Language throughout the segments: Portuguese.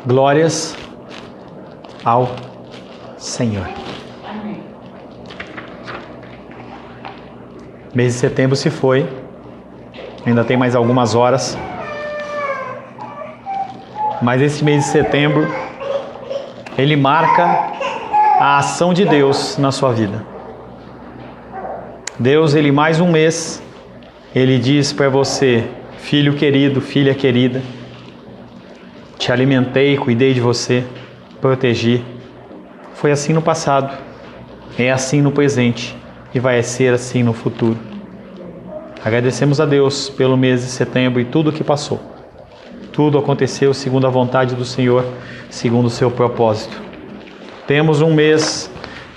Glórias ao Senhor. Mês de setembro se foi, ainda tem mais algumas horas, mas esse mês de setembro, ele marca a ação de Deus na sua vida. Deus, ele mais um mês, ele diz para você: filho querido, filha querida, te alimentei, cuidei de você, protegi. Foi assim no passado, é assim no presente e vai ser assim no futuro. Agradecemos a Deus pelo mês de setembro e tudo o que passou. Tudo aconteceu segundo a vontade do Senhor, segundo o seu propósito. Temos um mês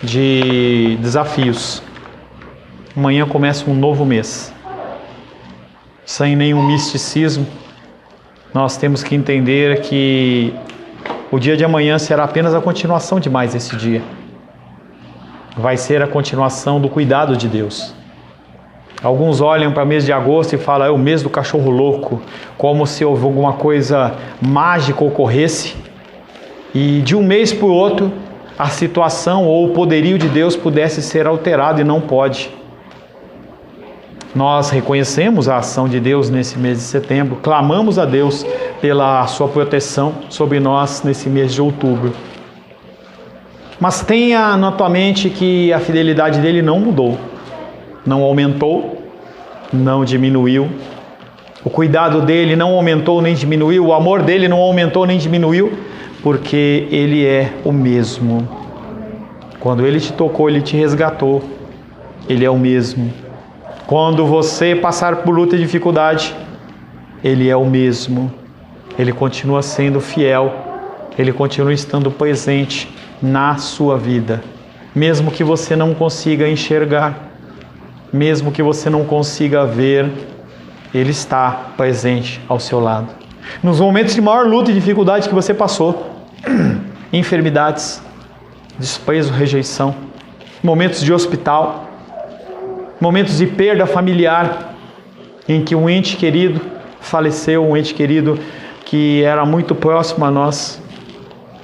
de desafios. Amanhã começa um novo mês. Sem nenhum misticismo, nós temos que entender que o dia de amanhã será apenas a continuação de mais esse dia. Vai ser a continuação do cuidado de Deus. Alguns olham para o mês de agosto e falam: é o mês do cachorro louco, como se alguma coisa mágica ocorresse e de um mês para o outro a situação ou o poderio de Deus pudesse ser alterado, e não pode. Nós reconhecemos a ação de Deus nesse mês de setembro, clamamos a Deus pela sua proteção sobre nós nesse mês de outubro. Mas tenha na tua mente que a fidelidade dele não mudou, não aumentou, não diminuiu. O cuidado dele não aumentou nem diminuiu, o amor dele não aumentou nem diminuiu, porque ele é o mesmo. Quando ele te tocou, ele te resgatou, ele é o mesmo. Quando você passar por luta e dificuldade, ele é o mesmo. Ele continua sendo fiel, ele continua estando presente na sua vida. Mesmo que você não consiga enxergar, mesmo que você não consiga ver, ele está presente ao seu lado. Nos momentos de maior luta e dificuldade que você passou, enfermidades, desprezo, rejeição, momentos de hospital, momentos de perda familiar, em que um ente querido faleceu, um ente querido que era muito próximo a nós.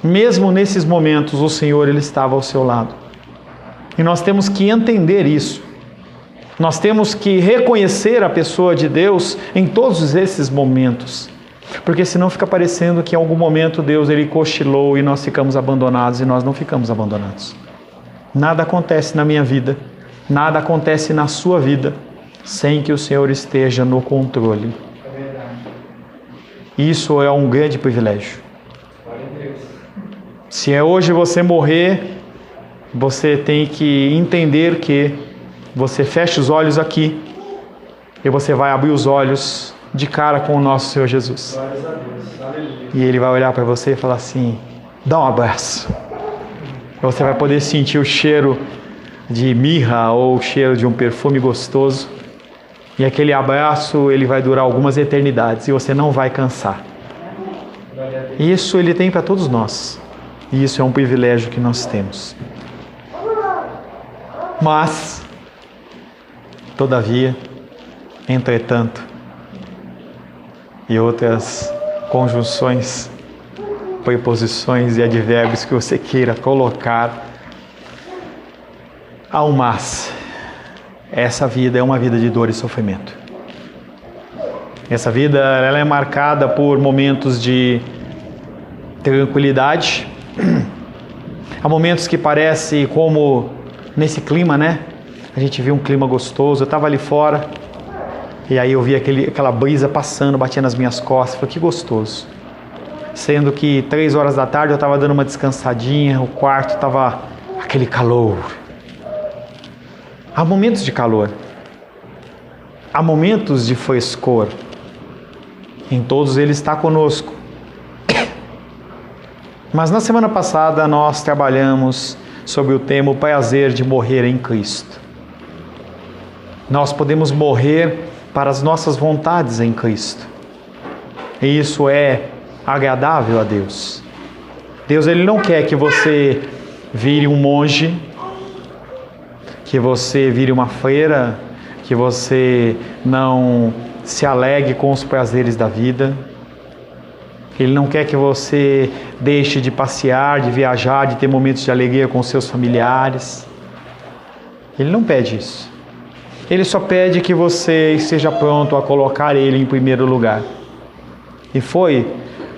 Mesmo nesses momentos, o Senhor, ele estava ao seu lado. E nós temos que entender isso. Nós temos que reconhecer a pessoa de Deus em todos esses momentos. Porque senão fica parecendo que em algum momento Deus, ele cochilou e nós ficamos abandonados, e nós não ficamos abandonados. Nada acontece na minha vida, nada acontece na sua vida sem que o Senhor esteja no controle. Isso é um grande privilégio. Se hoje você morrer, você tem que entender que você fecha os olhos aqui e você vai abrir os olhos de cara com o nosso Senhor Jesus. E Ele vai olhar para você e falar assim: dá um abraço. Você vai poder sentir o cheiro de mirra ou o cheiro de um perfume gostoso, e aquele abraço, ele vai durar algumas eternidades e você não vai cansar. Isso ele tem para todos nós, e isso é um privilégio que nós temos. Mas, todavia, entretanto, e outras conjunções, preposições e advérbios que você queira colocar, há um mas. Essa vida é uma vida de dor e sofrimento. Essa vida, ela é marcada por momentos de tranquilidade. Há momentos que parece como nesse clima, né? A gente viu um clima gostoso. Eu estava ali fora e aí eu vi aquela brisa passando, batia nas minhas costas. Falei: que gostoso. Sendo que 3 horas da tarde eu estava dando uma descansadinha, o quarto estava aquele calor. Há momentos de calor, há momentos de frescor, em todos Ele está conosco. Mas na semana passada nós trabalhamos sobre o tema: o prazer de morrer em Cristo. Nós podemos morrer para as nossas vontades em Cristo, e isso é agradável a Deus. Deus, ele não quer que você vire um monge, que você vire uma freira, que você não se alegre com os prazeres da vida. Ele não quer que você deixe de passear, de viajar, de ter momentos de alegria com seus familiares. Ele não pede isso. Ele só pede que você esteja pronto a colocar Ele em primeiro lugar. E foi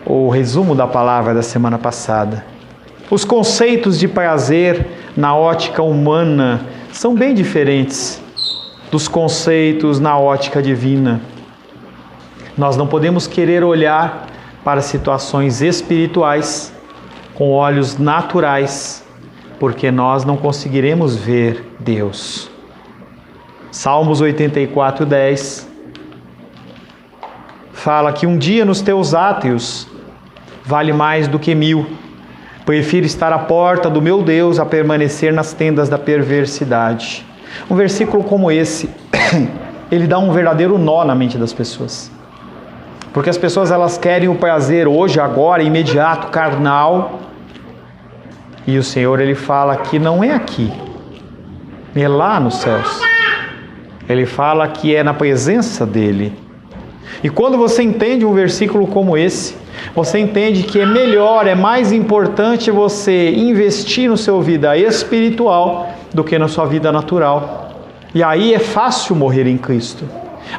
o resumo da palavra da semana passada. Os conceitos de prazer na ótica humana são bem diferentes dos conceitos na ótica divina. Nós não podemos querer olhar para situações espirituais com olhos naturais, porque nós não conseguiremos ver Deus. Salmos 84:10 fala que um dia nos teus átrios vale mais do que 1000. Prefiro estar à porta do meu Deus a permanecer nas tendas da perversidade. Um versículo como esse, ele dá um verdadeiro nó na mente das pessoas. Porque as pessoas elas querem o prazer hoje, agora, imediato, carnal. E o Senhor ele fala que não é aqui, é lá nos céus. Ele fala que é na presença dEle. E quando você entende um versículo como esse, você entende que é melhor, é mais importante você investir na sua vida espiritual do que na sua vida natural. E aí é fácil morrer em Cristo.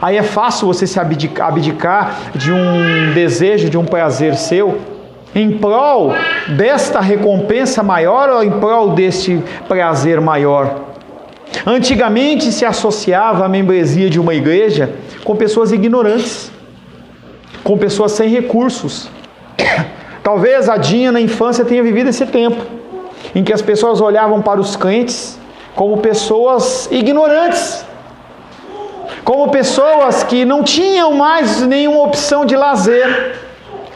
Aí é fácil você se abdicar de um desejo, de um prazer seu, em prol desta recompensa maior ou em prol deste prazer maior. Antigamente se associava a membresia de uma igreja com pessoas ignorantes, com pessoas sem recursos. Talvez a Dinha na infância tenha vivido esse tempo, em que as pessoas olhavam para os crentes como pessoas ignorantes, como pessoas que não tinham mais nenhuma opção de lazer.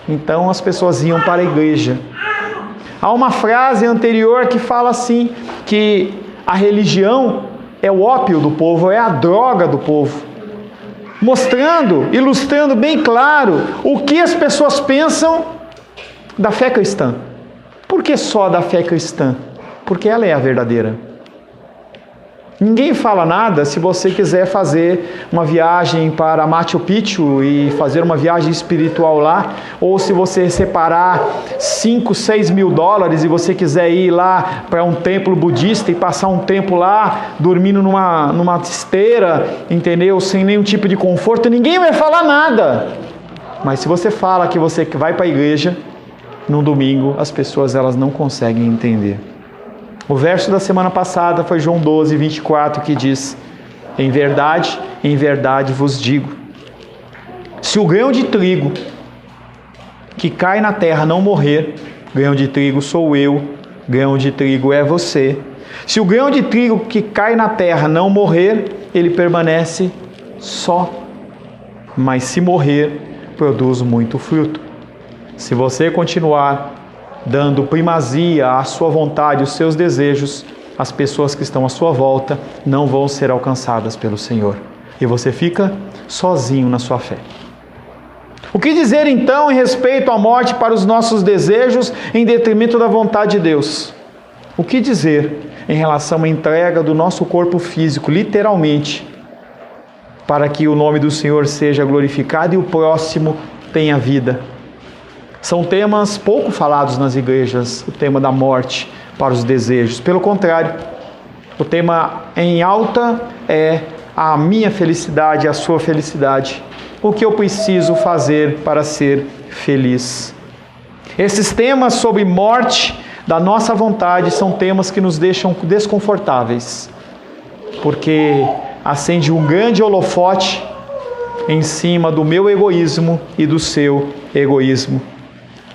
Então as pessoas iam para a igreja. Há uma frase anterior que fala assim, que a religião é o ópio do povo, é a droga do povo. Mostrando, ilustrando bem claro o que as pessoas pensam da fé cristã. Por que só da fé cristã? Porque ela é a verdadeira. Ninguém fala nada se você quiser fazer uma viagem para Machu Picchu e fazer uma viagem espiritual lá, ou se você separar 5, 6 mil dólares e você quiser ir lá para um templo budista e passar um tempo lá, dormindo numa esteira, entendeu? Sem nenhum tipo de conforto, ninguém vai falar nada. Mas se você fala que você vai para a igreja num domingo, as pessoas elas não conseguem entender. O verso da semana passada foi João 12, 24, que diz: em verdade vos digo, se o grão de trigo que cai na terra não morrer, grão de trigo sou eu, grão de trigo é você. Se o grão de trigo que cai na terra não morrer, ele permanece só, mas se morrer, produz muito fruto. Se você continuar dando primazia à sua vontade, os seus desejos, as pessoas que estão à sua volta não vão ser alcançadas pelo Senhor. E você fica sozinho na sua fé. O que dizer então em respeito à morte para os nossos desejos em detrimento da vontade de Deus? O que dizer em relação à entrega do nosso corpo físico, literalmente, para que o nome do Senhor seja glorificado e o próximo tenha vida? São temas pouco falados nas igrejas, o tema da morte para os desejos. Pelo contrário, o tema em alta é a minha felicidade, a sua felicidade. O que eu preciso fazer para ser feliz? Esses temas sobre morte da nossa vontade são temas que nos deixam desconfortáveis, porque acende um grande holofote em cima do meu egoísmo e do seu egoísmo.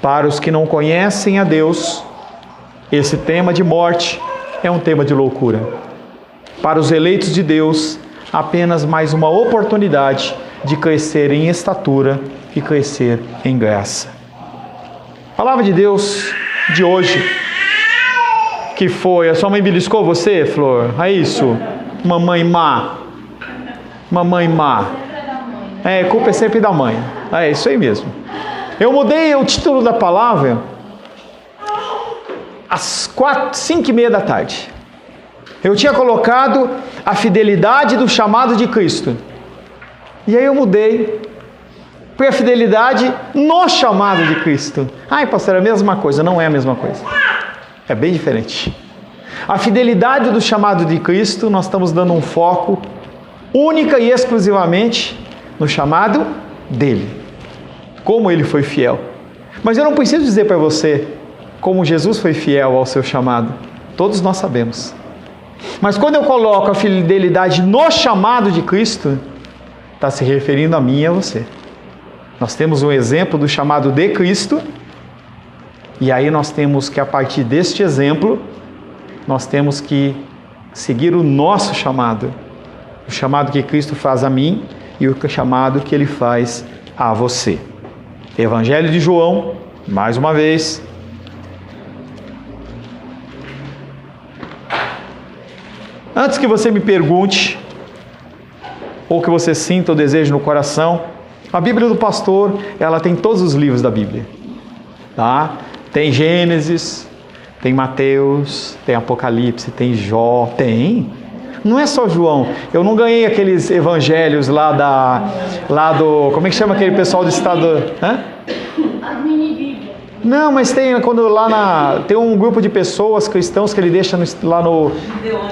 Para os que não conhecem a Deus, esse tema de morte é um tema de loucura. Para os eleitos de Deus, apenas mais uma oportunidade de crescer em estatura e crescer em graça. A palavra de Deus de hoje, que foi: a sua mãe beliscou você, Flor? É isso? Mamãe má. Mamãe má. É, culpa é sempre da mãe. É isso aí mesmo. Eu mudei o título da palavra às 5:30 da tarde. Eu tinha colocado a fidelidade do chamado de Cristo. E aí eu mudei Porque a fidelidade no chamado de Cristo. Ai, pastor, é a mesma coisa. Não é a mesma coisa. É bem diferente. A fidelidade do chamado de Cristo, nós estamos dando um foco única e exclusivamente no chamado dele. Como ele foi fiel. Mas eu não preciso dizer para você como Jesus foi fiel ao seu chamado. Todos nós sabemos. Mas quando eu coloco a fidelidade no chamado de Cristo, está se referindo a mim e a você. Nós temos um exemplo do chamado de Cristo, e aí nós temos que, a partir deste exemplo, nós temos que seguir o nosso chamado. O chamado que Cristo faz a mim e o chamado que Ele faz a você. Evangelho de João, mais uma vez. Antes que você me pergunte, ou que você sinta o desejo no coração, a Bíblia do pastor, ela tem todos os livros da Bíblia. Tá? Tem Gênesis, tem Mateus, tem Apocalipse, tem Jó, tem. Não é só João. Eu não ganhei aqueles evangelhos lá do... Como é que chama aquele pessoal do estado... Hã? Não, mas tem quando tem um grupo de pessoas cristãos que ele deixa lá no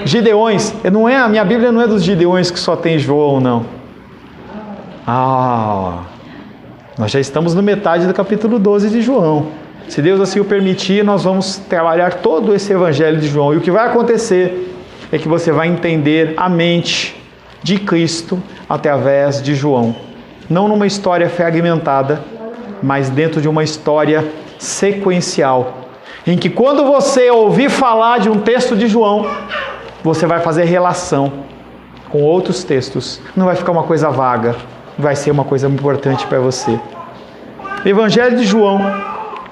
Gideões. Não é, a minha Bíblia não é dos Gideões que só tem João, não. Nós já estamos no metade do capítulo 12 de João. Se Deus assim o permitir, nós vamos trabalhar todo esse evangelho de João. E o que vai acontecer é que você vai entender a mente de Cristo através de João. Não numa história fragmentada, mas dentro de uma história sequencial, em que quando você ouvir falar de um texto de João, você vai fazer relação com outros textos. Não vai ficar uma coisa vaga, vai ser uma coisa importante para você. Evangelho de João,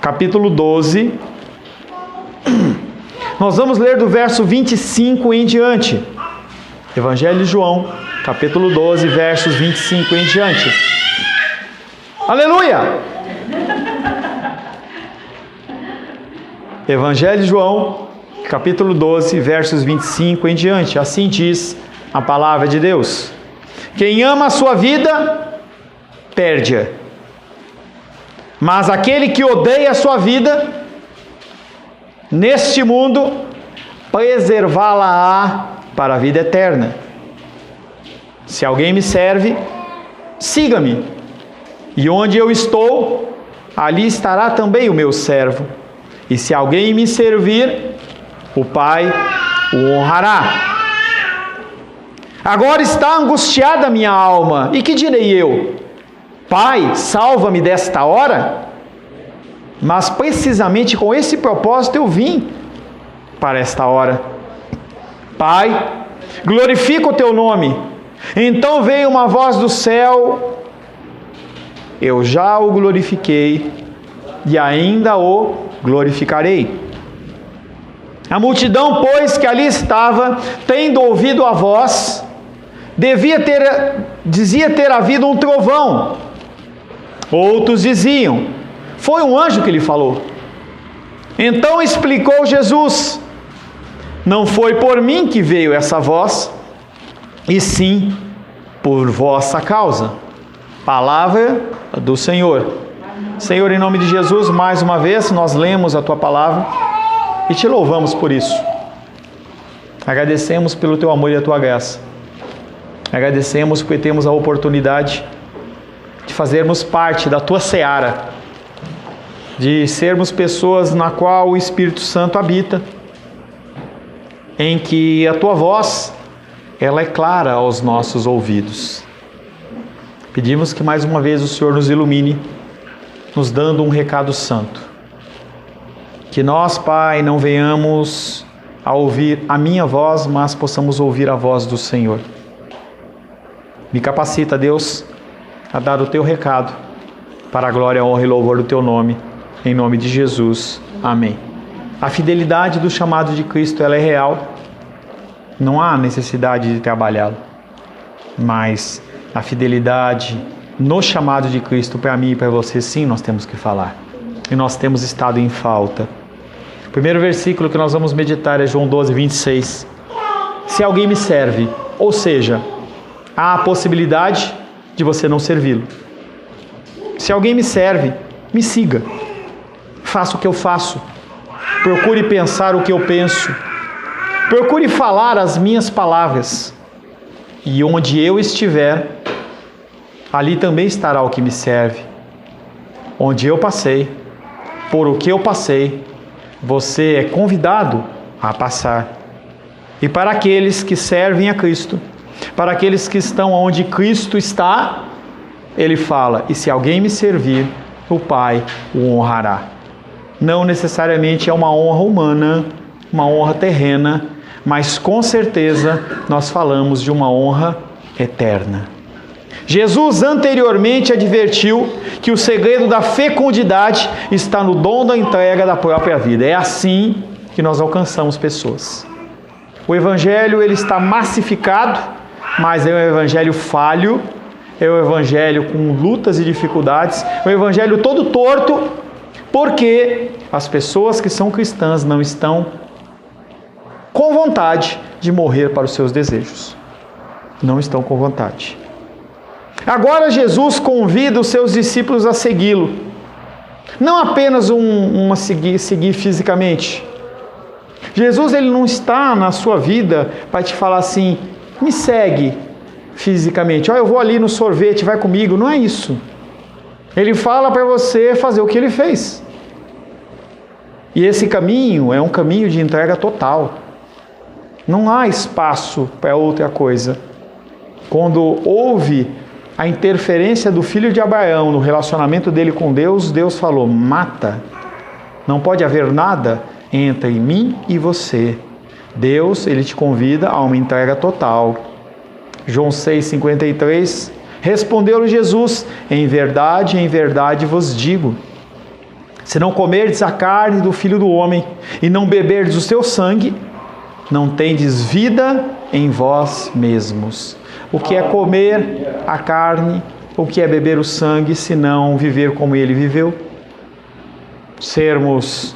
capítulo 12. Nós vamos ler do verso 25 em diante. Evangelho de João, capítulo 12, versos 25 em diante. Aleluia! Evangelho de João, capítulo 12, versos 25 em diante. Assim diz a palavra de Deus. Quem ama a sua vida, perde-a. Mas aquele que odeia a sua vida, neste mundo, preservá-la-á para a vida eterna. Se alguém me serve, siga-me. E onde eu estou, ali estará também o meu servo. E se alguém me servir, o Pai o honrará. Agora está angustiada a minha alma. E que direi eu? Pai, salva-me desta hora? Mas precisamente com esse propósito eu vim para esta hora. Pai, glorifica o teu nome. Então veio uma voz do céu: eu já o glorifiquei e ainda o glorificarei. A multidão, pois, que ali estava, tendo ouvido a voz, dizia ter havido um trovão. Outros diziam: foi um anjo que lhe falou. Então explicou Jesus: não foi por mim que veio essa voz, e sim por vossa causa. Palavra do Senhor. Senhor, em nome de Jesus, mais uma vez nós lemos a Tua palavra e Te louvamos por isso. Agradecemos pelo Teu amor e a Tua graça. Agradecemos porque temos a oportunidade de fazermos parte da Tua seara, de sermos pessoas na qual o Espírito Santo habita, em que a Tua voz, ela é clara aos nossos ouvidos. Pedimos que mais uma vez o Senhor nos ilumine, nos dando um recado santo. Que nós, Pai, não venhamos a ouvir a minha voz, mas possamos ouvir a voz do Senhor. Me capacita, Deus, a dar o Teu recado, para a glória, honra e louvor do Teu nome, em nome de Jesus. Amém. A fidelidade do chamado de Cristo, ela é real. Não há necessidade de trabalhá-la. Mas a fidelidade no chamado de Cristo, para mim e para você, sim, nós temos que falar. E nós temos estado em falta. O primeiro versículo que nós vamos meditar é João 12, 26. Se alguém me serve, ou seja, há a possibilidade de você não servi-lo. Se alguém me serve, me siga. Faça o que eu faço. Procure pensar o que eu penso. Procure falar as minhas palavras. E onde eu estiver, ali também estará o que me serve. Onde eu passei, por o que eu passei, você é convidado a passar. E para aqueles que servem a Cristo, para aqueles que estão onde Cristo está, ele fala: e se alguém me servir, o Pai o honrará. Não necessariamente é uma honra humana, uma honra terrena, mas com certeza nós falamos de uma honra eterna. Jesus anteriormente advertiu que o segredo da fecundidade está no dom da entrega da própria vida. É assim que nós alcançamos pessoas. O Evangelho ele está massificado, mas é um Evangelho falho, é um Evangelho com lutas e dificuldades, é um Evangelho todo torto, porque as pessoas que são cristãs não estão com vontade de morrer para os seus desejos. Não estão com vontade. Agora Jesus convida os seus discípulos a segui-lo. Não apenas seguir fisicamente. Jesus ele não está na sua vida para te falar assim: me segue fisicamente. Eu vou ali no sorvete, vai comigo. Não é isso. Ele fala para você fazer o que ele fez. E esse caminho é um caminho de entrega total. Não há espaço para outra coisa. Quando houve a interferência do filho de Abraão no relacionamento dele com Deus, Deus falou: mata. Não pode haver nada entre mim e você. Deus, ele te convida a uma entrega total. João 6,53, respondeu-lhe Jesus: em verdade vos digo, se não comerdes a carne do Filho do Homem e não beberdes o seu sangue, não tendes vida em vós mesmos. O que é comer a carne, o que é beber o sangue, se não viver como ele viveu? Sermos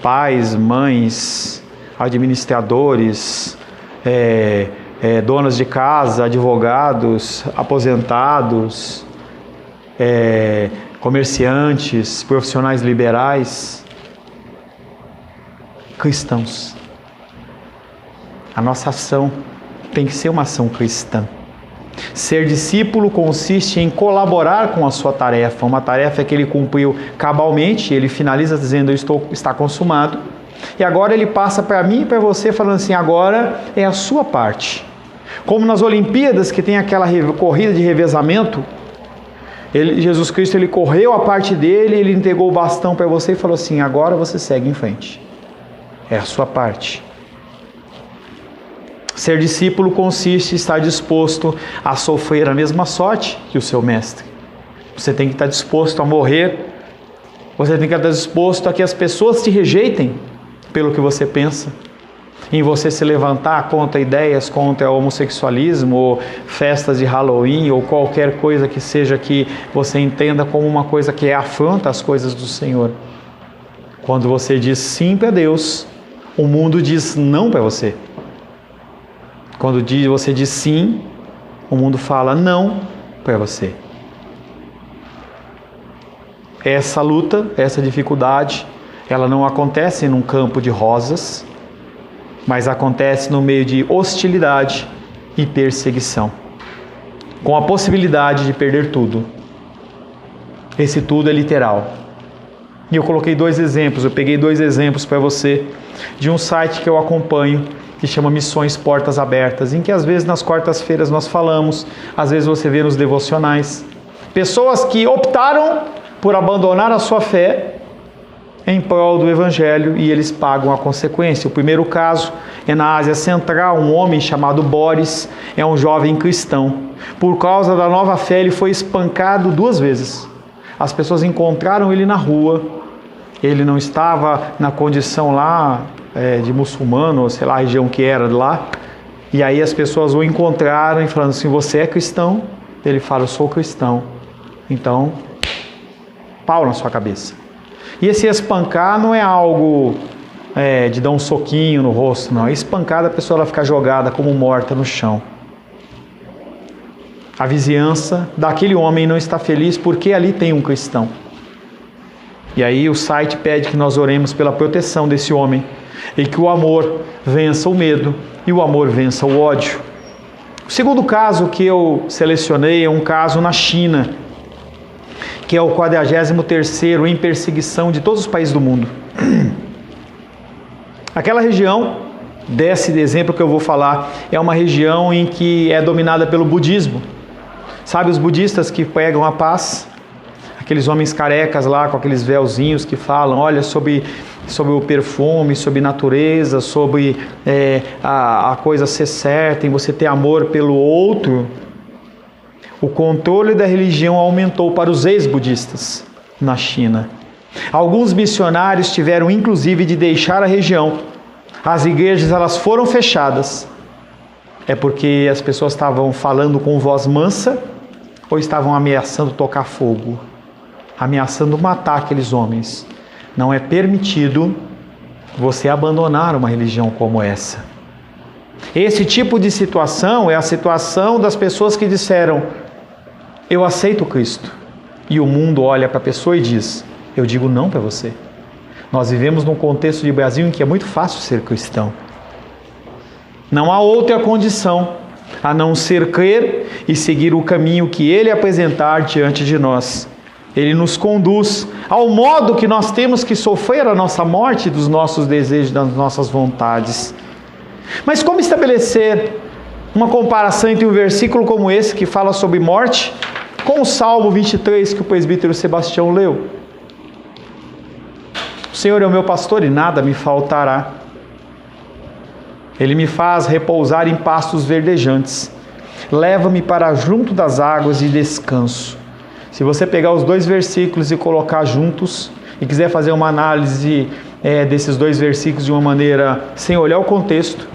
pais, mães, administradores, donas de casa, advogados, aposentados, comerciantes, profissionais liberais, cristãos. A nossa ação tem que ser uma ação cristã. Ser discípulo consiste em colaborar com a sua tarefa, uma tarefa que ele cumpriu cabalmente, ele finaliza dizendo: está consumado. E agora ele passa para mim e para você falando assim: agora é a sua parte. Como nas Olimpíadas, que tem aquela corrida de revezamento, Jesus Cristo ele correu a parte dele, ele entregou o bastão para você e falou assim: agora você segue em frente. É a sua parte. Ser discípulo consiste em estar disposto a sofrer a mesma sorte que o seu mestre. Você tem que estar disposto a morrer. Você tem que estar disposto a que as pessoas te rejeitem pelo que você pensa. Em você se levantar contra ideias, contra o homossexualismo, ou festas de Halloween, ou qualquer coisa que seja que você entenda como uma coisa que afronta as coisas do Senhor. Quando você diz sim para Deus, o mundo diz não para você. Quando você diz sim, o mundo fala não para você. Essa luta, essa dificuldade, ela não acontece num campo de rosas, mas acontece no meio de hostilidade e perseguição, com a possibilidade de perder tudo. Esse tudo é literal. E eu coloquei eu peguei dois exemplos para você, de um site que eu acompanho, que chama Missões Portas Abertas, em que às vezes nas quartas-feiras nós falamos, às vezes você vê nos devocionais, pessoas que optaram por abandonar a sua fé em prol do Evangelho e eles pagam a consequência. O primeiro caso é na Ásia Central, um homem chamado Boris, é um jovem cristão. Por causa da nova fé ele foi espancado 2 vezes. As pessoas encontraram ele na rua, ele não estava na condição lá de muçulmano, ou sei lá a região que era lá, e aí as pessoas o encontraram e falando assim: você é cristão? Ele fala: eu sou cristão. Então, pau na sua cabeça. E esse espancar não é algo de dar um soquinho no rosto, não. É espancar a pessoa ela ficar jogada como morta no chão. A vizinhança daquele homem não está feliz porque ali tem um cristão. E aí o site pede que nós oremos pela proteção desse homem e que o amor vença o medo e o amor vença o ódio. O segundo caso que eu selecionei é um caso na China, que é o 43º em perseguição de todos os países do mundo. Aquela região, desse exemplo que eu vou falar, é uma região em que é dominada pelo budismo. Sabe os budistas que pregam a paz? Aqueles homens carecas lá com aqueles véuzinhos que falam, olha, sobre o perfume, sobre natureza, sobre a coisa ser certa, em você ter amor pelo outro. O controle da religião aumentou para os ex-budistas na China. Alguns missionários tiveram inclusive de deixar a região. As igrejas elas foram fechadas. É porque as pessoas estavam falando com voz mansa ou estavam ameaçando tocar fogo, ameaçando matar aqueles homens. Não é permitido você abandonar uma religião como essa. Esse tipo de situação é a situação das pessoas que disseram, eu aceito Cristo. E o mundo olha para a pessoa e diz, eu digo não para você. Nós vivemos num contexto de Brasil em que é muito fácil ser cristão. Não há outra condição a não ser crer e seguir o caminho que Ele apresentar diante de nós. Ele nos conduz ao modo que nós temos que sofrer a nossa morte dos nossos desejos, das nossas vontades. Mas como estabelecer uma comparação entre um versículo como esse, que fala sobre morte, com o Salmo 23 que o presbítero Sebastião leu? O Senhor é o meu pastor e nada me faltará. Ele me faz repousar em pastos verdejantes. Leva-me para junto das águas de descanso. Se você pegar os dois versículos e colocar juntos, e quiser fazer uma análise desses dois versículos de uma maneira sem olhar o contexto,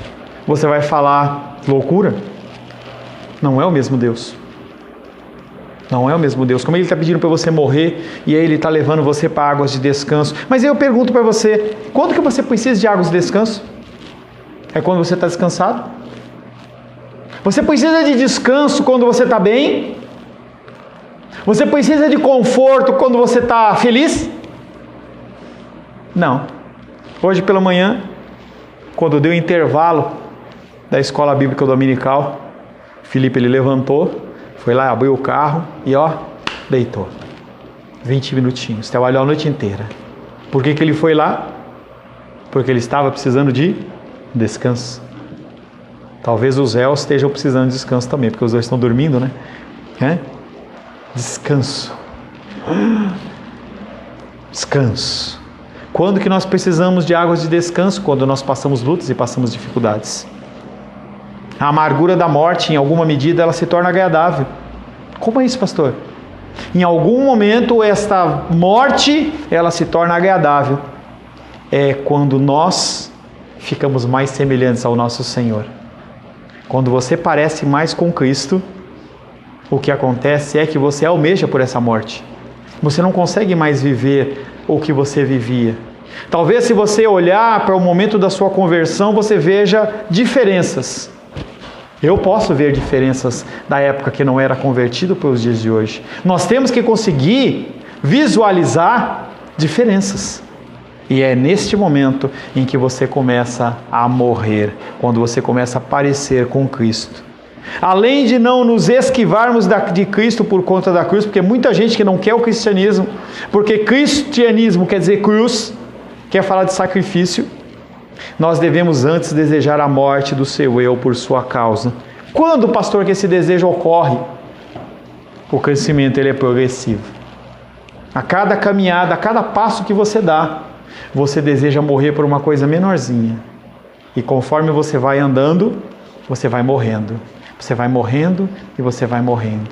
você vai falar loucura? Não é o mesmo Deus. Não é o mesmo Deus. Como Ele está pedindo para você morrer e aí Ele está levando você para águas de descanso. Mas aí eu pergunto para você, quando que você precisa de águas de descanso? É quando você está descansado? Você precisa de descanso quando você está bem? Você precisa de conforto quando você está feliz? Não. Hoje pela manhã, quando deu o intervalo da escola bíblica dominical, Felipe ele levantou, foi lá, abriu o carro e deitou. 20 minutinhos, trabalhou a noite inteira. Por que ele foi lá? Porque ele estava precisando de descanso. Talvez os réus estejam precisando de descanso também, porque os dois estão dormindo, né? Descanso. Descanso. Quando que nós precisamos de águas de descanso? Quando nós passamos lutas e passamos dificuldades. A amargura da morte, em alguma medida, ela se torna agradável. Como é isso, pastor? Em algum momento, esta morte, ela se torna agradável. É quando nós ficamos mais semelhantes ao nosso Senhor. Quando você parece mais com Cristo, o que acontece é que você almeja por essa morte. Você não consegue mais viver o que você vivia. Talvez se você olhar para o momento da sua conversão, você veja diferenças. Eu posso ver diferenças da época que não era convertido para os dias de hoje. Nós temos que conseguir visualizar diferenças. E é neste momento em que você começa a morrer, quando você começa a parecer com Cristo. Além de não nos esquivarmos de Cristo por conta da cruz, porque muita gente que não quer o cristianismo, porque cristianismo quer dizer cruz, quer falar de sacrifício, nós devemos antes desejar a morte do seu eu por sua causa. Quando, pastor, que esse desejo ocorre? O crescimento ele é progressivo. A cada caminhada, a cada passo que você dá, você deseja morrer por uma coisa menorzinha. E conforme você vai andando, você vai morrendo. Você vai morrendo e você vai morrendo.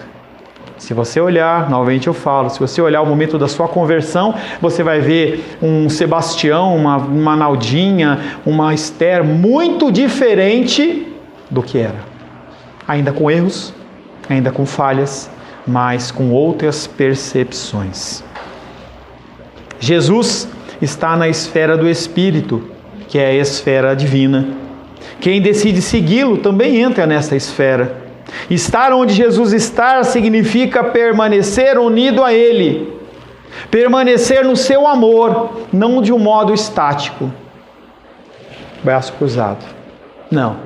Se você olhar, novamente eu falo, se você olhar o momento da sua conversão, você vai ver um Sebastião, uma Naldinha, uma Esther muito diferente do que era. Ainda com erros, ainda com falhas, mas com outras percepções. Jesus está na esfera do Espírito, que é a esfera divina. Quem decide segui-lo também entra nessa esfera. Estar onde Jesus está significa permanecer unido a Ele, permanecer no seu amor, não de um modo estático, braço cruzado, não,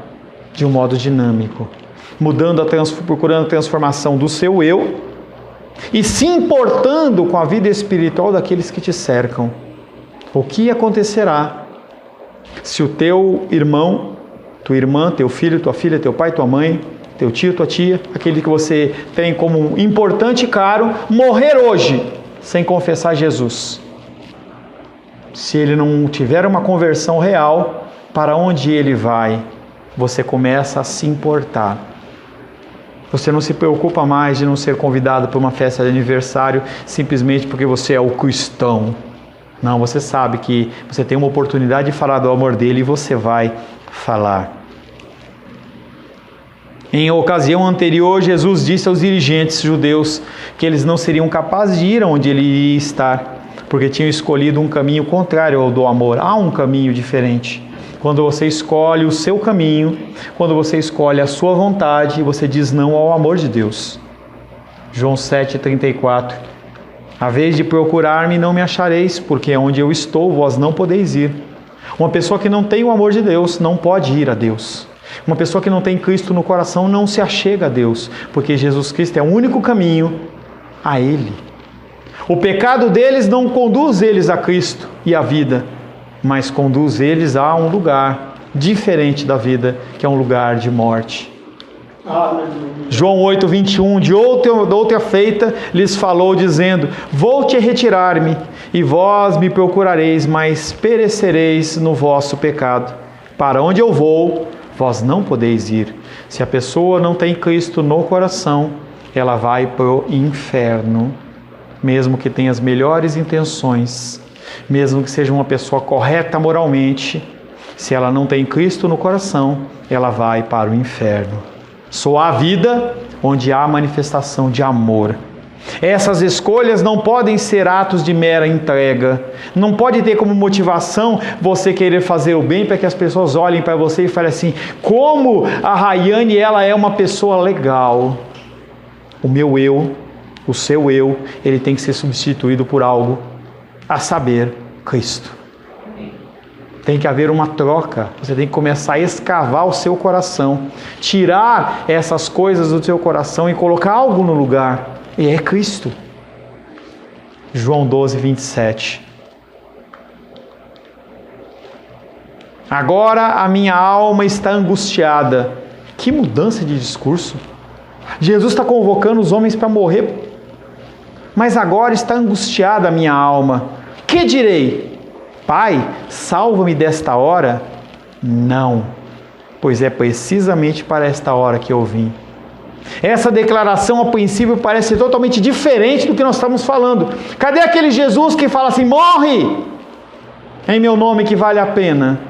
de um modo dinâmico, procurando a transformação do seu eu e se importando com a vida espiritual daqueles que te cercam. O que acontecerá se o teu irmão, tua irmã, teu filho, tua filha, teu pai, tua mãe, teu tio, tua tia, aquele que você tem como um importante e caro, morrer hoje sem confessar Jesus? Se ele não tiver uma conversão real, para onde ele vai? Você começa a se importar. Você não se preocupa mais de não ser convidado para uma festa de aniversário simplesmente porque você é o cristão. Não, você sabe que você tem uma oportunidade de falar do amor dele e você vai falar. Em ocasião anterior, Jesus disse aos dirigentes judeus que eles não seriam capazes de ir onde ele iria estar, porque tinham escolhido um caminho contrário ao do amor. Há um caminho diferente. Quando você escolhe o seu caminho, quando você escolhe a sua vontade, você diz não ao amor de Deus. João 7,34. A vez de procurar-me não me achareis, porque onde eu estou vós não podeis ir. Uma pessoa que não tem o amor de Deus não pode ir a Deus. Uma pessoa que não tem Cristo no coração não se achega a Deus, porque Jesus Cristo é o único caminho a Ele. O pecado deles não conduz eles a Cristo e à vida, mas conduz eles a um lugar diferente da vida, que é um lugar de morte. João 8,21, de outra feita lhes falou, dizendo: vou-te retirar-me, e vós me procurareis, mas perecereis no vosso pecado. Para onde eu vou, vós não podeis ir. Se a pessoa não tem Cristo no coração, ela vai para o inferno, mesmo que tenha as melhores intenções, mesmo que seja uma pessoa correta moralmente, se ela não tem Cristo no coração, ela vai para o inferno. Só há vida onde há manifestação de amor. Essas escolhas não podem ser atos de mera entrega. Não pode ter como motivação você querer fazer o bem para que as pessoas olhem para você e falem assim: como a Rayane, ela é uma pessoa legal. O meu eu, o seu eu, ele tem que ser substituído por algo, a saber, Cristo. Tem que haver uma troca. Você tem que começar a escavar o seu coração, tirar essas coisas do seu coração e colocar algo no lugar. E é Cristo. João 12:27. Agora a minha alma está angustiada. Que mudança de discurso. Jesus está convocando os homens para morrer, mas agora está angustiada a minha alma. Que direi? Pai, salva-me desta hora? Não, pois é precisamente para esta hora que eu vim. Essa declaração, a princípio, parece totalmente diferente do que nós estamos falando. Cadê aquele Jesus que fala assim: morre em meu nome que vale a pena?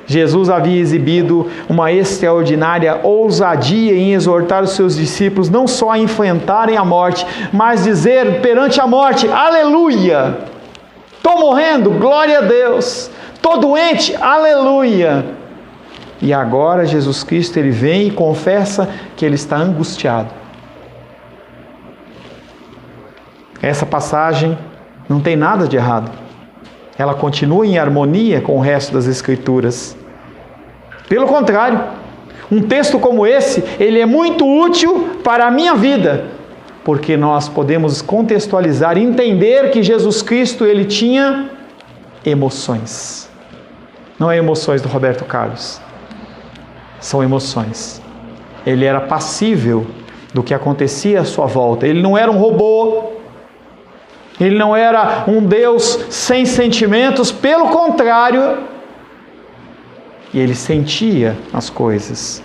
Jesus havia exibido uma extraordinária ousadia em exortar os seus discípulos não só a enfrentarem a morte, mas dizer perante a morte: aleluia! Estou morrendo, glória a Deus. Estou doente, aleluia. E agora Jesus Cristo, ele vem e confessa que ele está angustiado. Essa passagem não tem nada de errado. Ela continua em harmonia com o resto das Escrituras. Pelo contrário, um texto como esse, ele é muito útil para a minha vida, porque nós podemos contextualizar e entender que Jesus Cristo, ele tinha emoções. Não é emoções do Roberto Carlos. São emoções. Ele era passível do que acontecia à sua volta. Ele não era um robô. Ele não era um Deus sem sentimentos. Pelo contrário, ele sentia as coisas.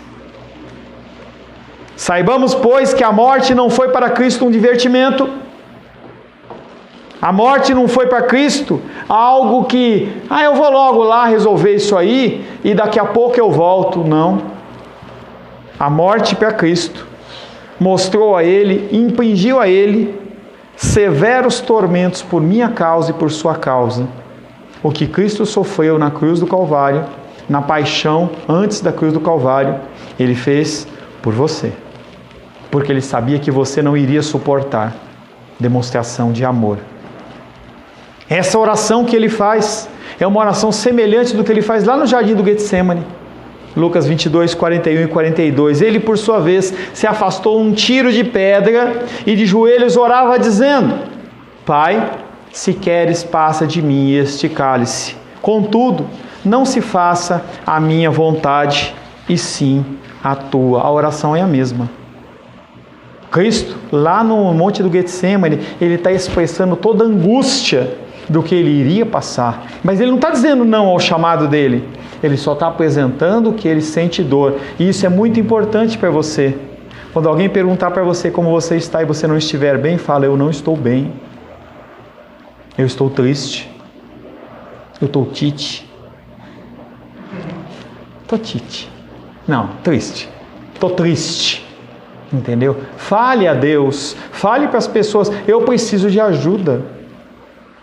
Saibamos, pois, que a morte não foi para Cristo um divertimento. A morte não foi para Cristo algo que, eu vou logo lá resolver isso aí e daqui a pouco eu volto. Não. A morte para Cristo mostrou a Ele, impingiu a Ele severos tormentos por minha causa e por sua causa. O que Cristo sofreu na cruz do Calvário, na paixão antes da cruz do Calvário, Ele fez por você. porque ele sabia que você não iria suportar demonstração de amor. Essa oração que ele faz é uma oração semelhante do que ele faz lá no jardim do Getsêmani. Lucas 22, 41 e 42. Ele, por sua vez, se afastou um tiro de pedra e de joelhos orava dizendo: Pai, se queres, passa de mim este cálice. Contudo, não se faça a minha vontade, e sim a tua. A oração é a mesma. Cristo, lá no Monte do Getsêmani, ele está expressando toda a angústia do que ele iria passar. Mas ele não está dizendo não ao chamado dele. Ele só está apresentando que ele sente dor. E isso é muito importante para você. Quando alguém perguntar para você como você está e você não estiver bem, fala: eu não estou bem. Eu estou triste. Eu estou tite. Estou tite. Não, triste. Estou triste. Entendeu? Fale a Deus. Fale para as pessoas: eu preciso de ajuda.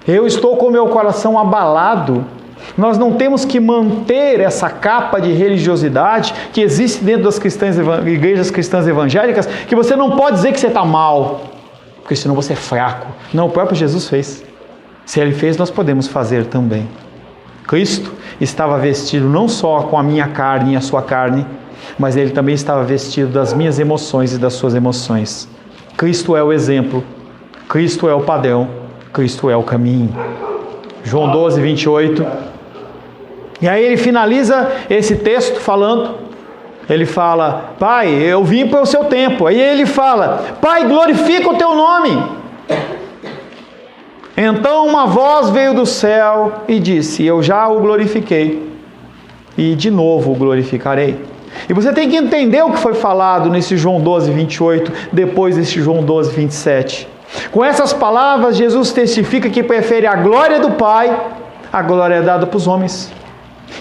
Eu estou com o meu coração abalado. Nós não temos que manter essa capa de religiosidade que existe dentro das igrejas cristãs evangélicas, que você não pode dizer que você está mal, porque senão você é fraco. Não, o próprio Jesus fez. Se ele fez, nós podemos fazer também. Cristo estava vestido não só com a minha carne e a sua carne, mas ele também estava vestido das minhas emoções e das suas emoções. Cristo é o exemplo. Cristo é o padrão. Cristo é o caminho. João 12, 28. E aí ele finaliza esse texto falando, ele fala: Pai, eu vim para o seu tempo. Aí ele fala: Pai, glorifica o teu nome. Então uma voz veio do céu e disse: eu já o glorifiquei, e de novo o glorificarei. E você tem que entender o que foi falado nesse João 12, 28, depois desse João 12, 27. Com essas palavras, Jesus testifica que prefere a glória do Pai à glória dada para os homens.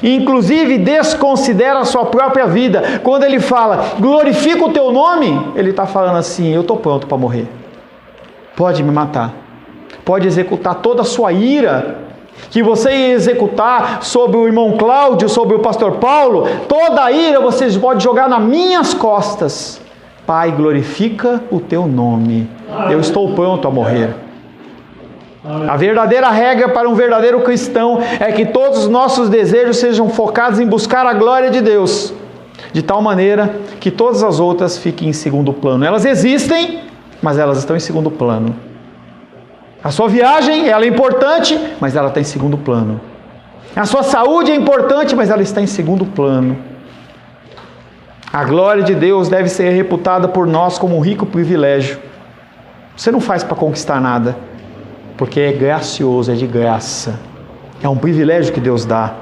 E, inclusive, desconsidera a sua própria vida. Quando ele fala: glorifica o teu nome, ele está falando assim: eu estou pronto para morrer. Pode me matar. Pode executar toda a sua ira que você ia executar sobre o irmão Cláudio, sobre o pastor Paulo. Toda a ira você pode jogar nas minhas costas. Pai, glorifica o teu nome. Eu estou pronto a morrer. A verdadeira regra para um verdadeiro cristão é que todos os nossos desejos sejam focados em buscar a glória de Deus, de tal maneira que todas as outras fiquem em segundo plano. Elas existem, mas elas estão em segundo plano. A sua viagem, ela é importante, mas ela está em segundo plano. A sua saúde é importante, mas ela está em segundo plano. A glória de Deus deve ser reputada por nós como um rico privilégio. Você não faz para conquistar nada, porque é gracioso, é de graça. É um privilégio que Deus dá.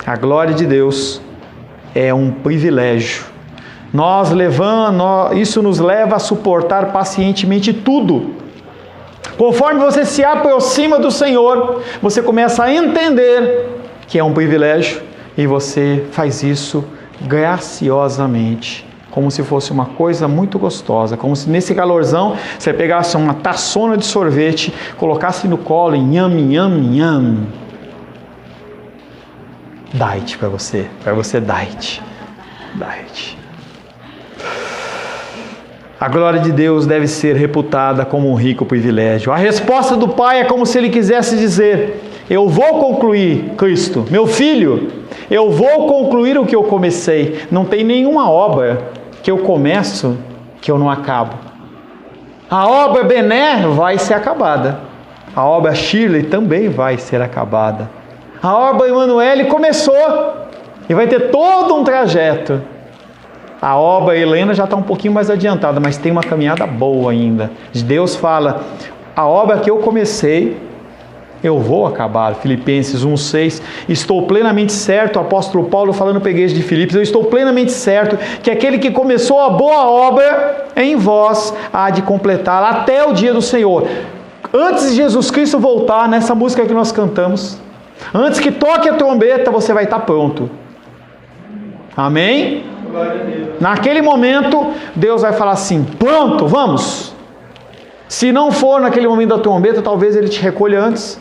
A glória de Deus é um privilégio. Isso nos leva a suportar pacientemente tudo. Conforme você se aproxima do Senhor, você começa a entender que é um privilégio e você faz isso graciosamente, como se fosse uma coisa muito gostosa, como se nesse calorzão você pegasse uma taçona de sorvete, colocasse no colo e nham, nham, nham. Diet para você diet. A glória de Deus deve ser reputada como um rico privilégio. A resposta do Pai é como se Ele quisesse dizer: eu vou concluir, Cristo, meu filho, eu vou concluir o que eu comecei. Não tem nenhuma obra que eu começo que eu não acabo. A obra Bené vai ser acabada. A obra Shirley também vai ser acabada. A obra Emanuele começou e vai ter todo um trajeto. A obra Helena já está um pouquinho mais adiantada, mas tem uma caminhada boa ainda. Deus fala: a obra que eu comecei, eu vou acabar. Filipenses 1,6. Estou plenamente certo, o apóstolo Paulo falando para a igreja de Filipos, eu estou plenamente certo que aquele que começou a boa obra em vós há de completá-la até o dia do Senhor. Antes de Jesus Cristo voltar, nessa música que nós cantamos, antes que toque a trombeta, você vai estar pronto. Amém? Naquele momento, Deus vai falar assim: pronto, vamos. Se não for naquele momento da trombeta, talvez Ele te recolha antes,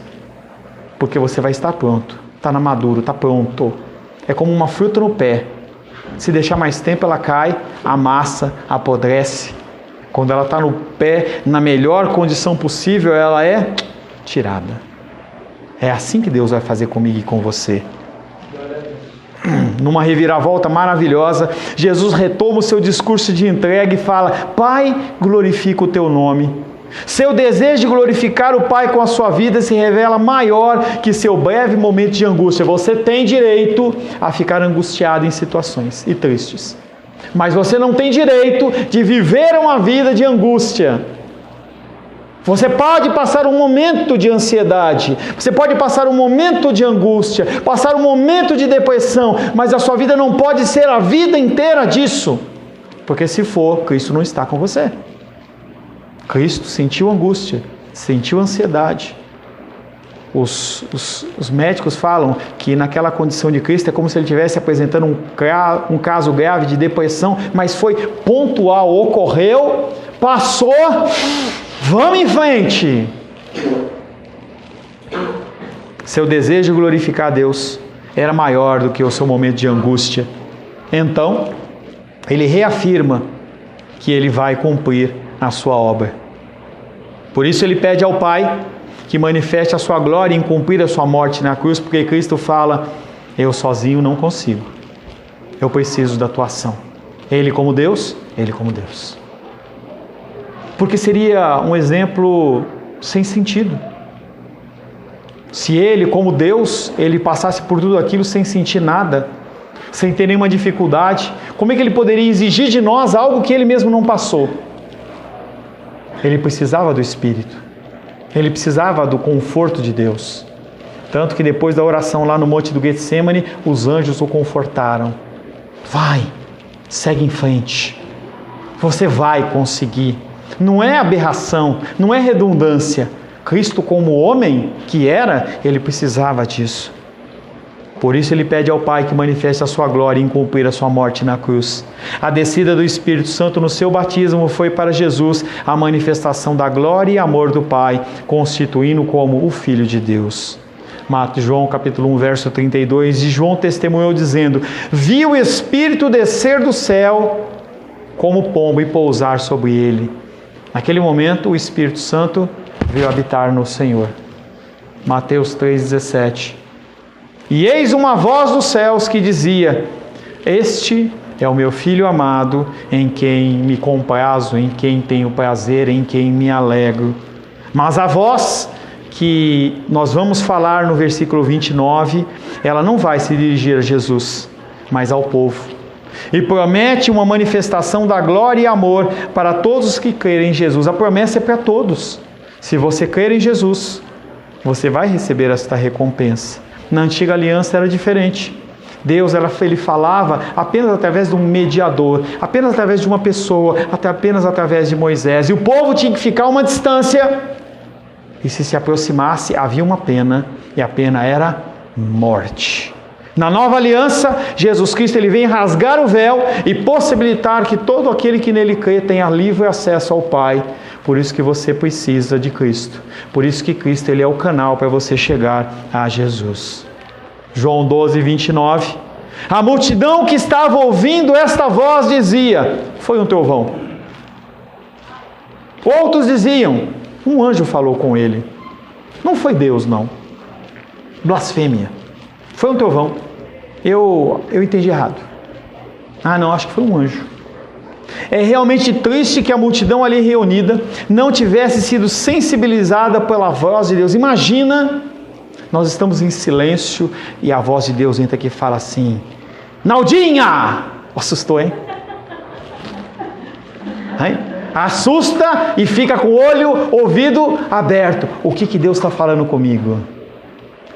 porque você vai estar pronto, está maduro, está pronto. É como uma fruta no pé. Se deixar mais tempo, ela cai, amassa, apodrece. Quando ela está no pé, na melhor condição possível, ela é tirada. É assim que Deus vai fazer comigo e com você. Numa reviravolta maravilhosa, Jesus retoma o seu discurso de entrega e fala: Pai, glorifica o teu nome. Seu desejo de glorificar o Pai com a sua vida se revela maior que seu breve momento de angústia. Você tem direito a ficar angustiado em situações e tristes, mas você não tem direito de viver uma vida de angústia. Você pode passar um momento de ansiedade, você pode passar um momento de angústia, passar um momento de depressão, mas a sua vida não pode ser a vida inteira disso, porque se for, Cristo não está com você. Cristo sentiu angústia, sentiu ansiedade. Os médicos falam que naquela condição de Cristo é como se ele estivesse apresentando um caso grave de depressão, mas foi pontual, ocorreu, passou, vamos em frente. Seu desejo de glorificar a Deus era maior do que o seu momento de angústia. Então, ele reafirma que ele vai cumprir a sua obra. Por isso ele pede ao Pai que manifeste a sua glória em cumprir a sua morte na cruz, porque Cristo fala: eu sozinho não consigo, eu preciso da tua ação. Ele como Deus, ele como Deus. Porque seria um exemplo sem sentido. Se ele como Deus, ele passasse por tudo aquilo sem sentir nada, sem ter nenhuma dificuldade, como é que ele poderia exigir de nós algo que ele mesmo não passou? Ele precisava do Espírito. Ele precisava do conforto de Deus. Tanto que depois da oração lá no Monte do Getsemane, os anjos o confortaram. Vai, segue em frente. Você vai conseguir. Não é aberração, não é redundância. Cristo como homem que era, ele precisava disso. Por isso ele pede ao Pai que manifeste a sua glória em cumprir a sua morte na cruz. A descida do Espírito Santo no seu batismo foi para Jesus a manifestação da glória e amor do Pai, constituindo como o Filho de Deus. João capítulo 1, verso 32, e João testemunhou dizendo: vi o Espírito descer do céu como pombo e pousar sobre ele. Naquele momento o Espírito Santo veio habitar no Senhor. Mateus 3,17. E eis uma voz dos céus que dizia: este é o meu Filho amado, em quem me comprazo, em quem tenho prazer, em quem me alegro. Mas a voz que nós vamos falar no versículo 29, ela não vai se dirigir a Jesus, mas ao povo. E promete uma manifestação da glória e amor para todos os que crerem em Jesus. A promessa é para todos. Se você crer em Jesus, você vai receber esta recompensa. Na antiga aliança era diferente. Deus, ele falava apenas através de um mediador, apenas através de uma pessoa, apenas através de Moisés. E o povo tinha que ficar a uma distância. E se aproximasse, havia uma pena, e a pena era morte. Na nova aliança, Jesus Cristo ele vem rasgar o véu e possibilitar que todo aquele que nele crê tenha livre acesso ao Pai. Por isso que você precisa de Cristo. Por isso que Cristo ele é o canal para você chegar a Jesus. João 12, 29. A multidão que estava ouvindo esta voz dizia: foi um trovão. Outros diziam: um anjo falou com ele. Não foi Deus, não. Blasfêmia. Foi um trovão. Eu entendi errado. Não, acho que foi um anjo. É realmente triste que a multidão ali reunida não tivesse sido sensibilizada pela voz de Deus. Imagina, nós estamos em silêncio e a voz de Deus entra aqui e fala assim: Naldinha! Assustou, hein? Assusta e fica com o olho, ouvido aberto. O que Deus está falando comigo?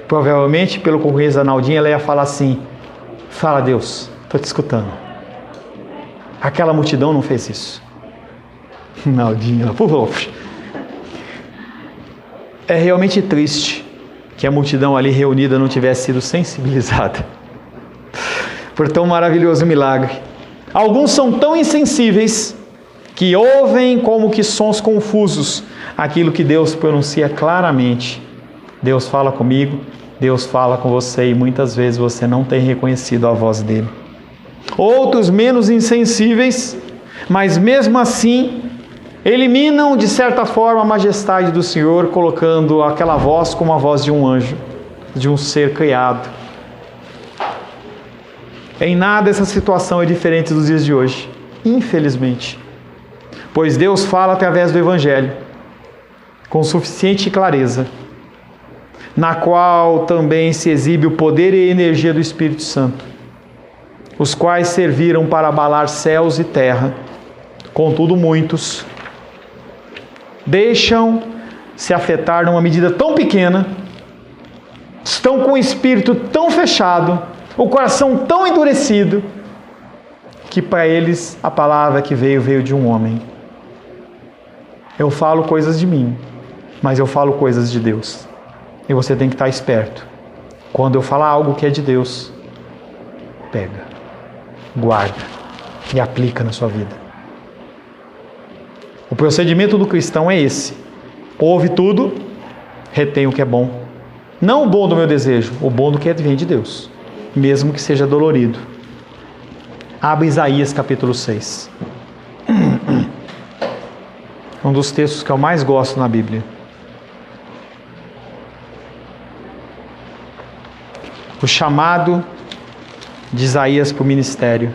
Provavelmente, pelo conhecimento da Naldinha, ela ia falar assim: fala, Deus, estou te escutando. Aquela multidão não fez isso. Naldinha, por favor. É realmente triste que a multidão ali reunida não tivesse sido sensibilizada por tão maravilhoso milagre. Alguns são tão insensíveis que ouvem como que sons confusos aquilo que Deus pronuncia claramente. Deus fala comigo, Deus fala com você, e muitas vezes você não tem reconhecido a voz dele. Outros menos insensíveis, mas mesmo assim eliminam de certa forma a majestade do Senhor, colocando aquela voz como a voz de um anjo, de um ser criado. Em nada essa situação é diferente dos dias de hoje, infelizmente. Pois Deus fala através do Evangelho, com suficiente clareza, na qual também se exibe o poder e a energia do Espírito Santo, os quais serviram para abalar céus e terra. Contudo, muitos deixam se afetar numa medida tão pequena, estão com o espírito tão fechado, o coração tão endurecido, que para eles a palavra que veio de um homem. Eu falo coisas de mim, mas eu falo coisas de Deus. E você tem que estar esperto. Quando eu falar algo que é de Deus, pega, guarda e aplica na sua vida. O procedimento do cristão é esse: ouve tudo, retém o que é bom. Não o bom do meu desejo, o bom do que vem de Deus, mesmo que seja dolorido. Abra Isaías capítulo 6. Um dos textos que eu mais gosto na Bíblia. O chamado de Isaías para o ministério.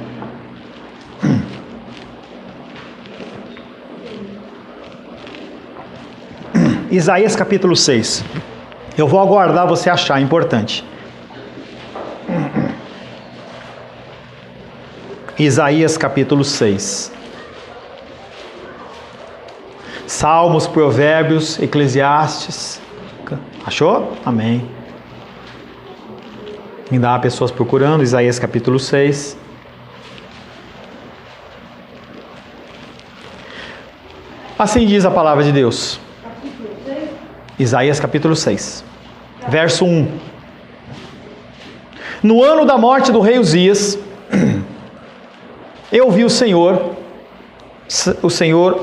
Isaías capítulo 6. Eu vou aguardar você achar, importante. Isaías capítulo 6. Salmos, Provérbios, Eclesiastes. Achou? Amém. Ainda há pessoas procurando. Isaías capítulo 6. Assim diz a palavra de Deus. Isaías capítulo 6, verso 1. No ano da morte do rei Uzias, eu vi o Senhor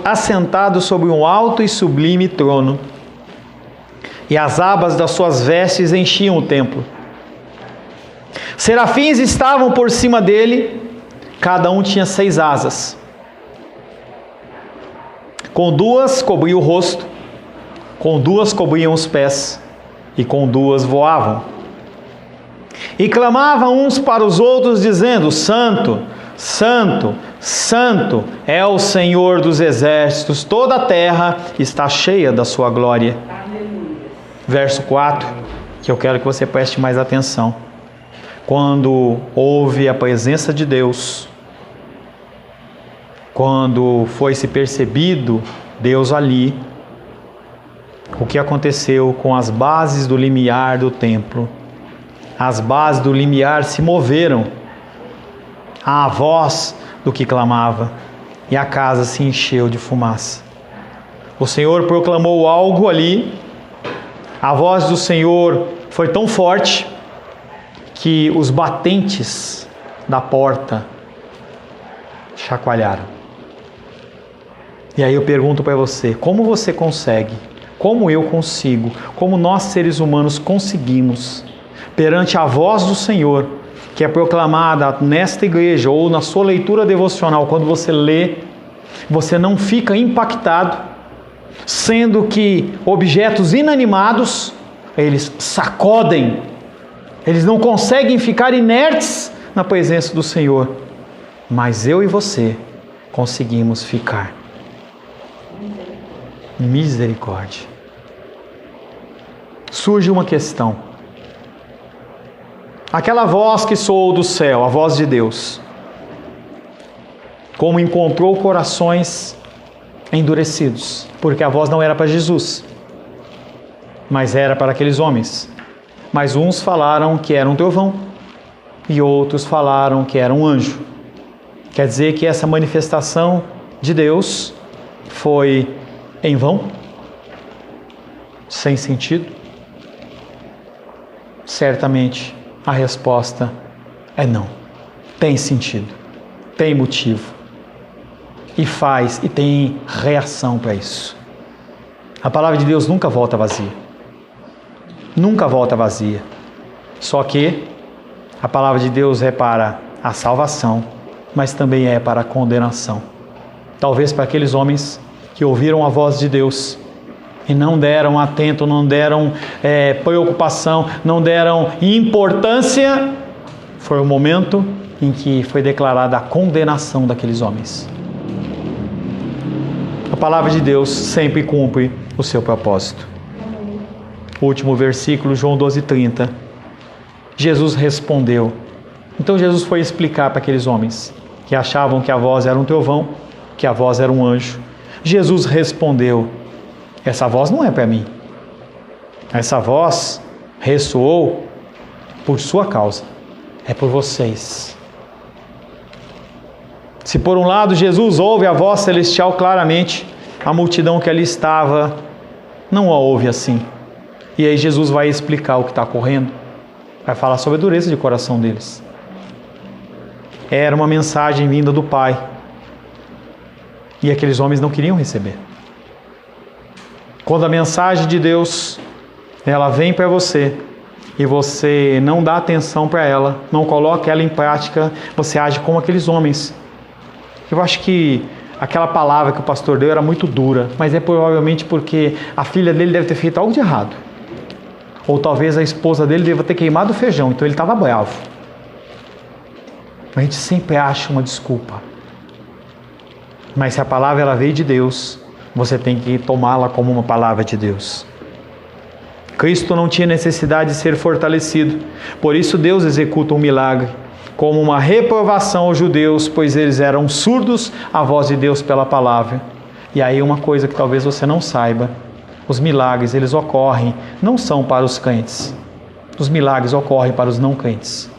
assentado sobre um alto e sublime trono, e as abas das suas vestes enchiam o templo. Serafins estavam por cima dele, cada um tinha 6 asas. Com 2 cobria o rosto, com 2 cobriam os pés, e com 2 voavam. E clamavam uns para os outros, dizendo: Santo, Santo, Santo é o Senhor dos exércitos, toda a terra está cheia da sua glória. Aleluia. Verso 4, que eu quero que você preste mais atenção. Quando houve a presença de Deus, quando foi se percebido Deus ali, o que aconteceu com as bases do limiar do templo? As bases do limiar se moveram à voz do que clamava, e a casa se encheu de fumaça. O Senhor proclamou algo ali, a voz do Senhor foi tão forte que os batentes da porta chacoalharam. E aí eu pergunto para você: como você consegue? Como eu consigo, como nós seres humanos conseguimos, perante a voz do Senhor, que é proclamada nesta igreja ou na sua leitura devocional, quando você lê, você não fica impactado, sendo que objetos inanimados, eles sacodem, eles não conseguem ficar inertes na presença do Senhor, mas eu e você conseguimos ficar. Misericórdia. Surge uma questão. Aquela voz que soou do céu, a voz de Deus, como encontrou corações endurecidos, porque a voz não era para Jesus, mas era para aqueles homens. Mas uns falaram que era um trovão e outros falaram que era um anjo. Quer dizer que essa manifestação de Deus foi em vão? Sem sentido? Certamente a resposta é não. Tem sentido, tem motivo, e tem reação para isso. A palavra de Deus nunca volta vazia. Nunca volta vazia. Só que a palavra de Deus é para a salvação, mas também é para a condenação. Talvez para aqueles homens que ouviram a voz de Deus e não deram atento, não deram preocupação, não deram importância, foi o momento em que foi declarada a condenação daqueles homens. A palavra de Deus sempre cumpre o seu propósito. O último versículo, João 12:30. Jesus respondeu. Então Jesus foi explicar para aqueles homens que achavam que a voz era um trovão, que a voz era um anjo. Jesus respondeu: essa voz não é para mim. Essa voz ressoou por sua causa. É por vocês. Se por um lado Jesus ouve a voz celestial claramente, a multidão que ali estava não a ouve assim. E aí Jesus vai explicar o que está ocorrendo. Vai falar sobre a dureza de coração deles. Era uma mensagem vinda do Pai. E aqueles homens não queriam receber. Quando a mensagem de Deus, ela vem para você, e você não dá atenção para ela, não coloca ela em prática, você age como aqueles homens. Eu acho que aquela palavra que o pastor deu era muito dura, mas é provavelmente porque a filha dele deve ter feito algo de errado. Ou talvez a esposa dele deva ter queimado o feijão, então ele estava bravo. A gente sempre acha uma desculpa. Mas se a palavra ela veio de Deus, você tem que tomá-la como uma palavra de Deus. Cristo não tinha necessidade de ser fortalecido, por isso Deus executa um milagre, como uma reprovação aos judeus, pois eles eram surdos à voz de Deus pela palavra. E aí uma coisa que talvez você não saiba, os milagres eles ocorrem, não são para os crentes, os milagres ocorrem para os não crentes.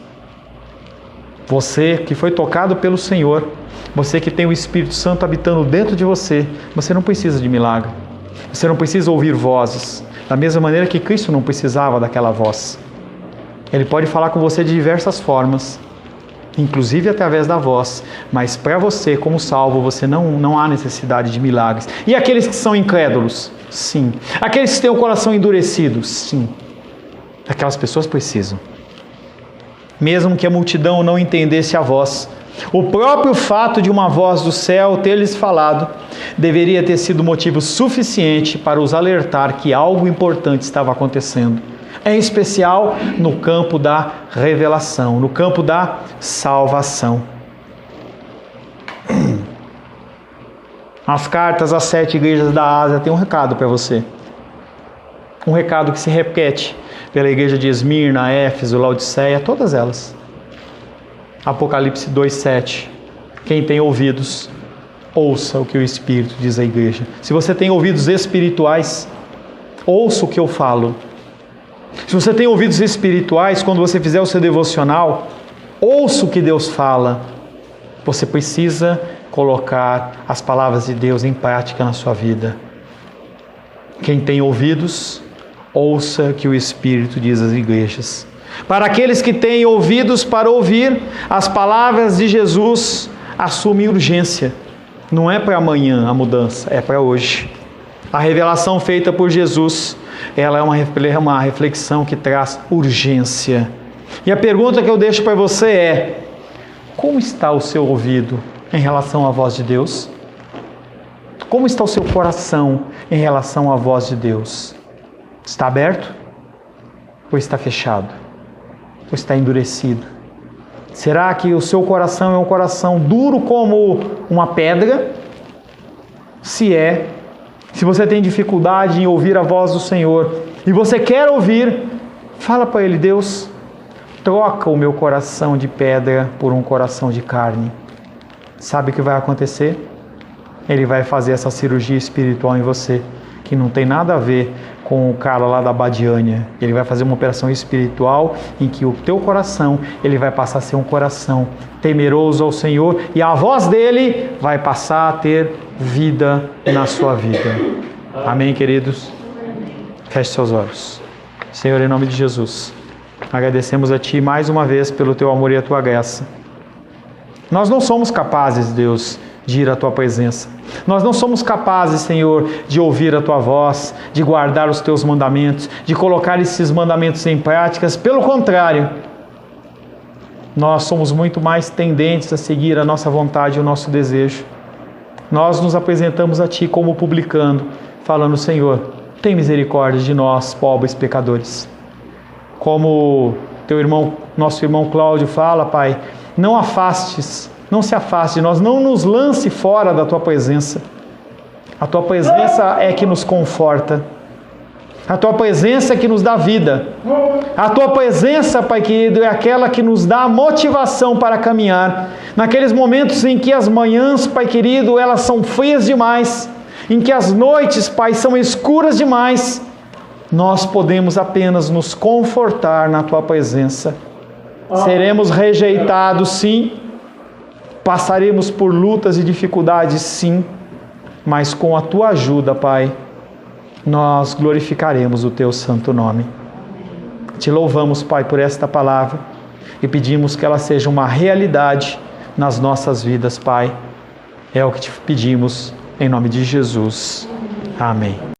Você que foi tocado pelo Senhor, você que tem o Espírito Santo habitando dentro de você, você não precisa de milagre, você não precisa ouvir vozes, da mesma maneira que Cristo não precisava daquela voz. Ele pode falar com você de diversas formas, inclusive através da voz, mas para você, como salvo, você não há necessidade de milagres. E aqueles que são incrédulos? Sim. Aqueles que têm o coração endurecido? Sim. Aquelas pessoas precisam. Mesmo que a multidão não entendesse a voz, o próprio fato de uma voz do céu ter lhes falado deveria ter sido motivo suficiente para os alertar que algo importante estava acontecendo, em especial no campo da revelação, no campo da salvação. As cartas às 7 igrejas da Ásia têm um recado para você. Um recado que se repete pela igreja de Esmirna, Éfeso, Laodiceia, todas elas. Apocalipse 2:7. Quem tem ouvidos, ouça o que o Espírito diz à igreja. Se você tem ouvidos espirituais, ouça o que eu falo. Se você tem ouvidos espirituais, quando você fizer o seu devocional, ouça o que Deus fala. Você precisa colocar as palavras de Deus em prática na sua vida. Quem tem ouvidos, ouça o que o Espírito diz às igrejas. Para aqueles que têm ouvidos para ouvir, as palavras de Jesus assumem urgência. Não é para amanhã a mudança, é para hoje. A revelação feita por Jesus, ela é uma reflexão que traz urgência. E a pergunta que eu deixo para você é: como está o seu ouvido em relação à voz de Deus? Como está o seu coração em relação à voz de Deus? Está aberto? Ou está fechado? Ou está endurecido? Será que o seu coração é um coração duro como uma pedra? Se você tem dificuldade em ouvir a voz do Senhor e você quer ouvir, fala para Ele: Deus, troca o meu coração de pedra por um coração de carne. Sabe o que vai acontecer? Ele vai fazer essa cirurgia espiritual em você, que não tem nada a ver com o cara lá da Badiânia. Ele vai fazer uma operação espiritual em que o teu coração, ele vai passar a ser um coração temeroso ao Senhor, e a voz dele vai passar a ter vida na sua vida. Amém, queridos? Feche seus olhos. Senhor, em nome de Jesus, agradecemos a Ti mais uma vez pelo Teu amor e a Tua graça. Nós não somos capazes, Deus, de ir à Tua presença. Nós não somos capazes, Senhor, de ouvir a Tua voz, de guardar os Teus mandamentos, de colocar esses mandamentos em práticas. Pelo contrário, nós somos muito mais tendentes a seguir a nossa vontade e o nosso desejo. nós nos apresentamos a Ti como publicano, falando: Senhor, tem misericórdia de nós, pobres pecadores. Como nosso irmão Cláudio fala, Pai, não se afaste de nós, não nos lance fora da Tua presença. A Tua presença é que nos conforta. A Tua presença é que nos dá vida. A Tua presença, Pai querido, é aquela que nos dá motivação para caminhar. Naqueles momentos em que as manhãs, Pai querido, elas são frias demais, em que as noites, Pai, são escuras demais, nós podemos apenas nos confortar na Tua presença. Seremos rejeitados, sim. Passaremos por lutas e dificuldades, sim. Mas com a Tua ajuda, Pai, nós glorificaremos o Teu santo nome. Te louvamos, Pai, por esta palavra e pedimos que ela seja uma realidade nas nossas vidas, Pai. É o que te pedimos, em nome de Jesus. Amém.